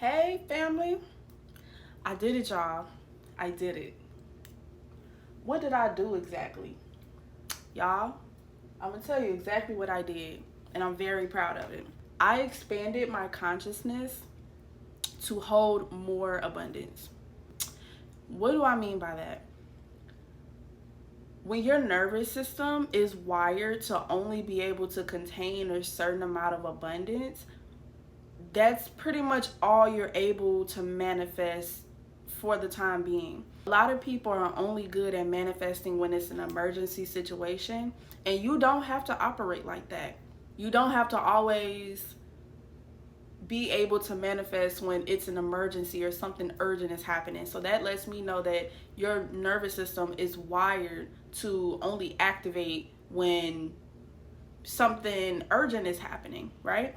Hey family, I did it, y'all. I did it. What did I do exactly? Y'all, I'm gonna tell you exactly what I did, and I'm very proud of it. I expanded my consciousness to hold more abundance. What do I mean by that? When your nervous system is wired to only be able to contain a certain amount of abundance, that's pretty much all you're able to manifest for the time being. A lot of people are only good at manifesting when it's an emergency situation, and you don't have to operate like that. You don't have to always be able to manifest when it's an emergency or something urgent is happening. So that lets me know that your nervous system is wired to only activate when something urgent is happening, right?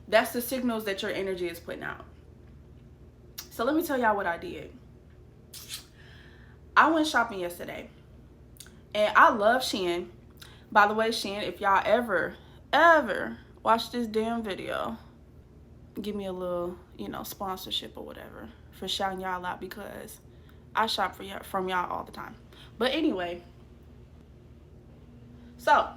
That's the signals that your energy is putting out. So let me tell y'all what I did. I went shopping yesterday, and I love Shein. By the way, Shein, if y'all ever watch this damn video, give me a little, sponsorship or whatever for shouting y'all out, because I shop from y'all all the time. But anyway, so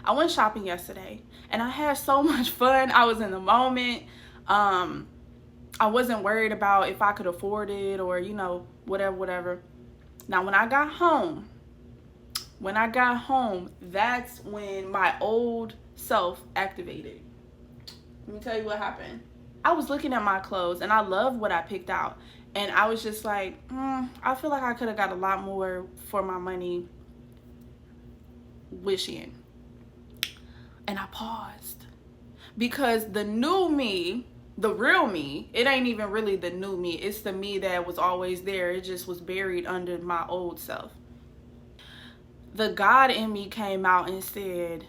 I went shopping yesterday, and I had so much fun. I was in the moment. I wasn't worried about if I could afford it or, whatever. Now, when I got home, that's when my old self activated. Let me tell you what happened. I was looking at my clothes, and I love what I picked out. And I was just like, I feel like I could have got a lot more for my money with Shein. And I paused, because the new me, the real me, it ain't even really the new me. It's the me that was always there. It just was buried under my old self. The God in me came out and said,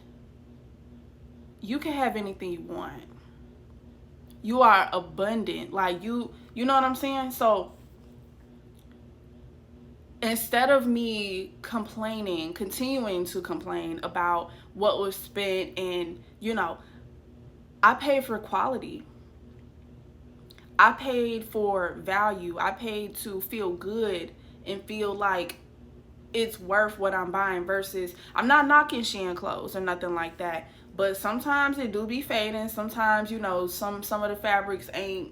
you can have anything you want. You are abundant. Like, you know what I'm saying? So instead of me continuing to complain about what was spent, and, I paid for quality. I paid for value. I paid to feel good and feel like it's worth what I'm buying. Versus, I'm not knocking Shein clothes or nothing like that, but sometimes it do be fading. Sometimes, some of the fabrics ain't,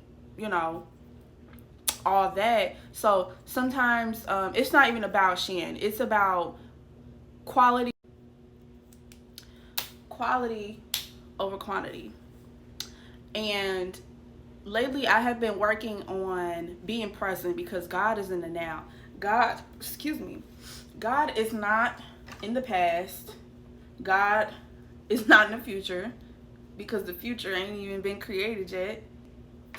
all that. So sometimes it's not even about Shein. It's about quality over quantity. And lately I have been working on being present, because God is in the now. God is not in the past. God is not in the future, because the future ain't even been created yet.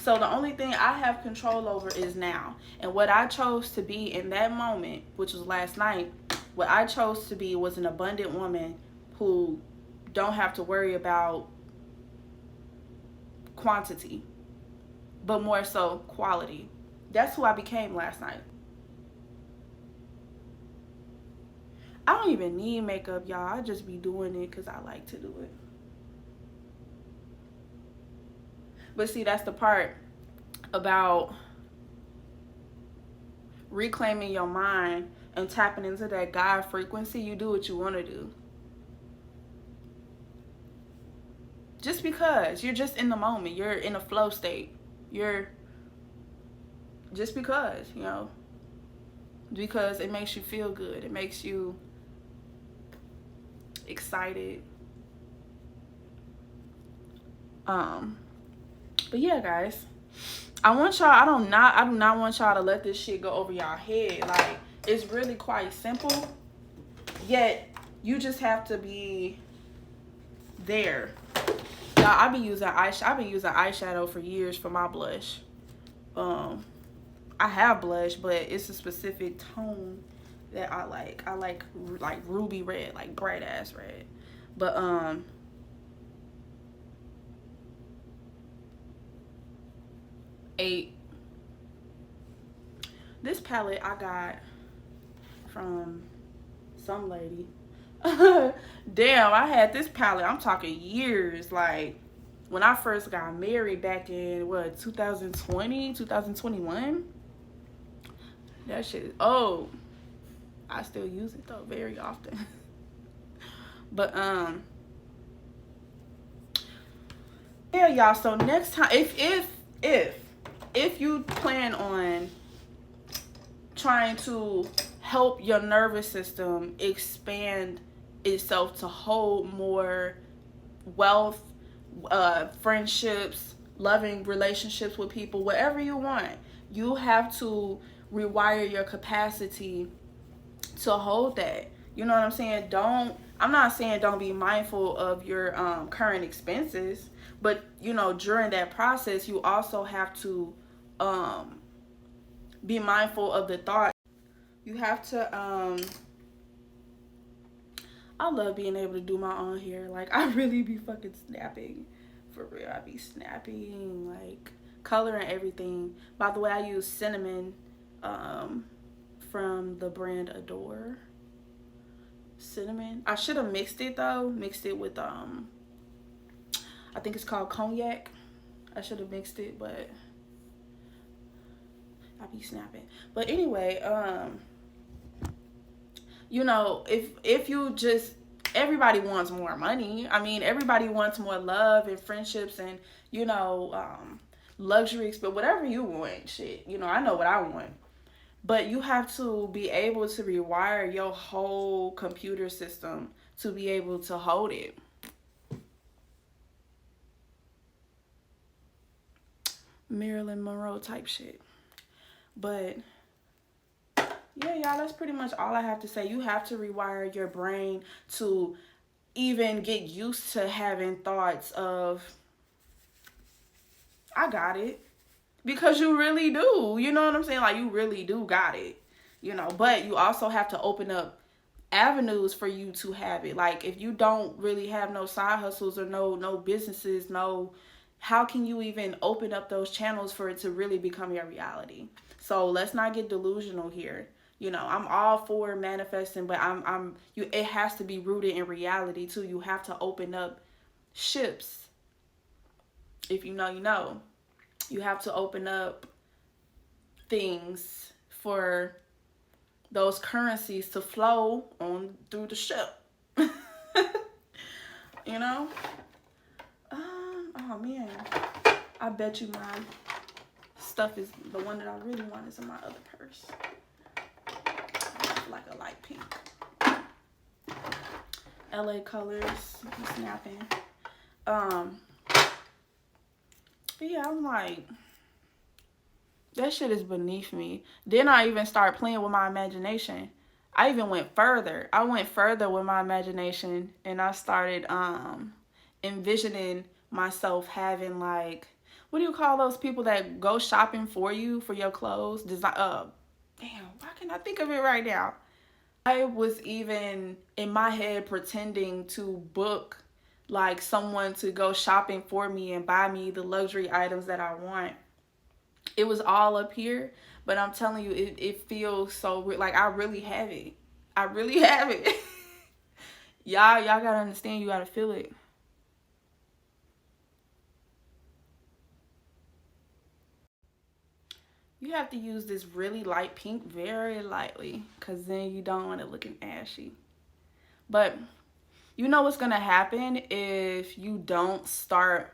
So the only thing I have control over is now. And what I chose to be in that moment, which was last night, what I chose to be was an abundant woman who don't have to worry about quantity, but more so quality. That's who I became last night. I don't even need makeup, y'all. I just be doing it because I like to do it. But see, that's the part about reclaiming your mind and tapping into that God frequency. You do what you want to do. Just because you're just in the moment, you're in a flow state. You're just because it makes you feel good. It makes you excited. But yeah, guys, I do not want y'all to let this shit go over y'all head. Like, it's really quite simple, yet you just have to be there. Y'all, I've been using eyeshadow for years for my blush. I have blush, but it's a specific tone that I like. I like ruby red, like bright ass red. But this palette I got from some lady. Damn, I had this palette, I'm talking years, like when I first got married back in, what, 2020, 2021? That shit is old. I still use it, though, very often. But, yeah, y'all. So next time, if you plan on trying to help your nervous system expand itself to hold more wealth, friendships, loving relationships with people, whatever you want, you have to rewire your capacity to hold that. You know what I'm saying? I'm not saying don't be mindful of your current expenses, but during that process, you also have to be mindful of the thought. You have to I love being able to do my own hair. Like, I really be fucking snapping. For real, I be snapping, like, coloring everything. By the way, I use cinnamon from the brand Adore. Cinnamon. I should have mixed it, though. Mixed it with, I think it's called cognac. I should have mixed it, but I be snapping. But anyway, if you just, everybody wants more money. I mean, everybody wants more love and friendships and, luxury, but whatever you want, shit. I know what I want. But you have to be able to rewire your whole computer system to be able to hold it. Marilyn Monroe type shit. But yeah, y'all, that's pretty much all I have to say. You have to rewire your brain to even get used to having thoughts of, I got it. Because you really do. You know what I'm saying? Like, you really do got it. But you also have to open up avenues for you to have it. Like, if you don't really have no side hustles or no businesses, how can you even open up those channels for it to really become your reality? So let's not get delusional here. I'm all for manifesting, but it has to be rooted in reality too. You have to open up ships. If you know, you know. You have to open up things for those currencies to flow on through the ship. Oh man, I bet you my stuff is the one that I really want is in my other purse. Like a light pink. LA colors, snapping. But yeah, I'm like, that shit is beneath me. Then I even start playing with my imagination. I even went further. I went further with my imagination, and I started envisioning myself having, like, what do you call those people that go shopping for you for your clothes? Damn, why can't I think of it right now? I was even in my head pretending to book like someone to go shopping for me and buy me the luxury items that I want. It was all up here, but I'm telling you, it feels so like I really have it. I really have it. y'all gotta understand, you gotta feel it. You have to use this really light pink very lightly, because then you don't want it looking ashy. But you know what's going to happen if you don't start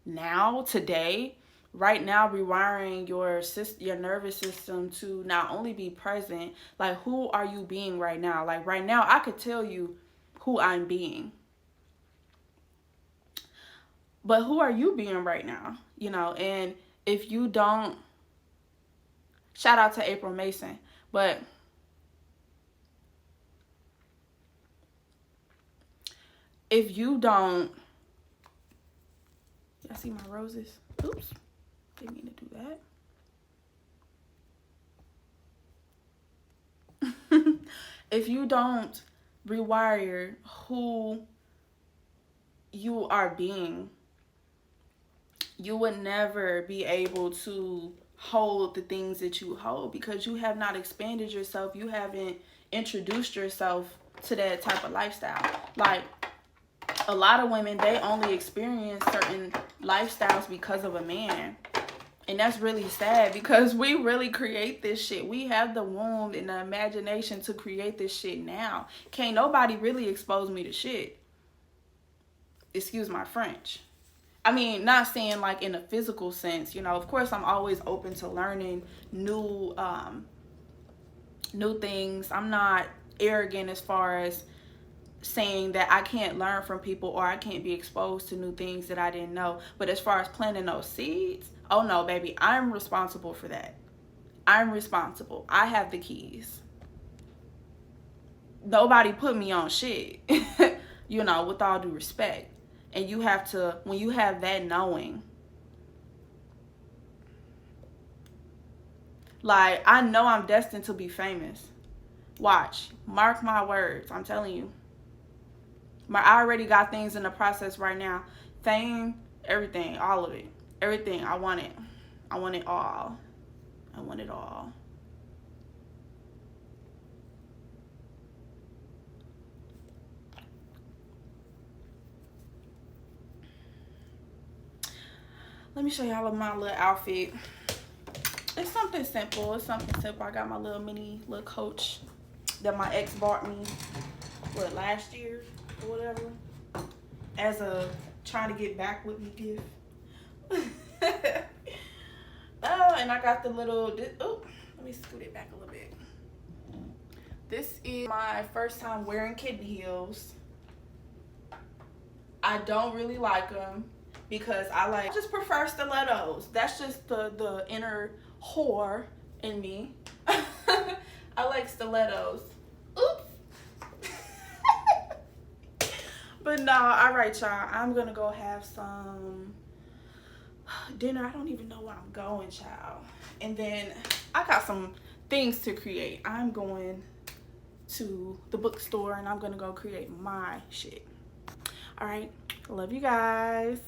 now, today, right now, rewiring your nervous system to not only be present, like, who are you being right now? Like, right now, I could tell you who I'm being. But who are you being right now? And if you don't, shout out to April Mason, but if you don't, y'all see my roses? Oops, didn't mean to do that. If you don't rewire who you are being, you would never be able to hold the things that you hold, because you have not expanded yourself. You haven't introduced yourself to that type of lifestyle. Like, A lot of women, they only experience certain lifestyles because of a man. And that's really sad because we really create this shit. We have the womb and the imagination to create this shit now. Can't nobody really expose me to shit. Excuse my French. I mean, not saying like in a physical sense, you know, of course I'm always open to learning new things. I'm not arrogant as far as saying that I can't learn from people or I can't be exposed to new things that I didn't know. But as far as planting those seeds, oh no, baby, I'm responsible for that. I'm responsible. I have the keys. Nobody put me on shit, you know, with all due respect. And you have to, when you have that knowing, like, I know I'm destined to be famous. Watch, mark my words, I'm telling you. I already got things in the process right now. Fame, everything, all of it. Everything, I want it. I want it all. I want it all. Let me show y'all my little outfit. It's something simple. It's something simple. I got my little little coach that my ex bought me, last year or whatever, as a trying to get back with me gift. Oh, and I got the little, oh, let me scoot it back a little bit. This is my first time wearing kitten heels. I don't really like them because I just prefer stilettos. That's just the inner whore in me. I like stilettos. Oops. But no, all right, y'all. I'm gonna go have some dinner. I don't even know where I'm going, child. And then I got some things to create. I'm going to the bookstore and I'm gonna go create my shit. All right, love you guys.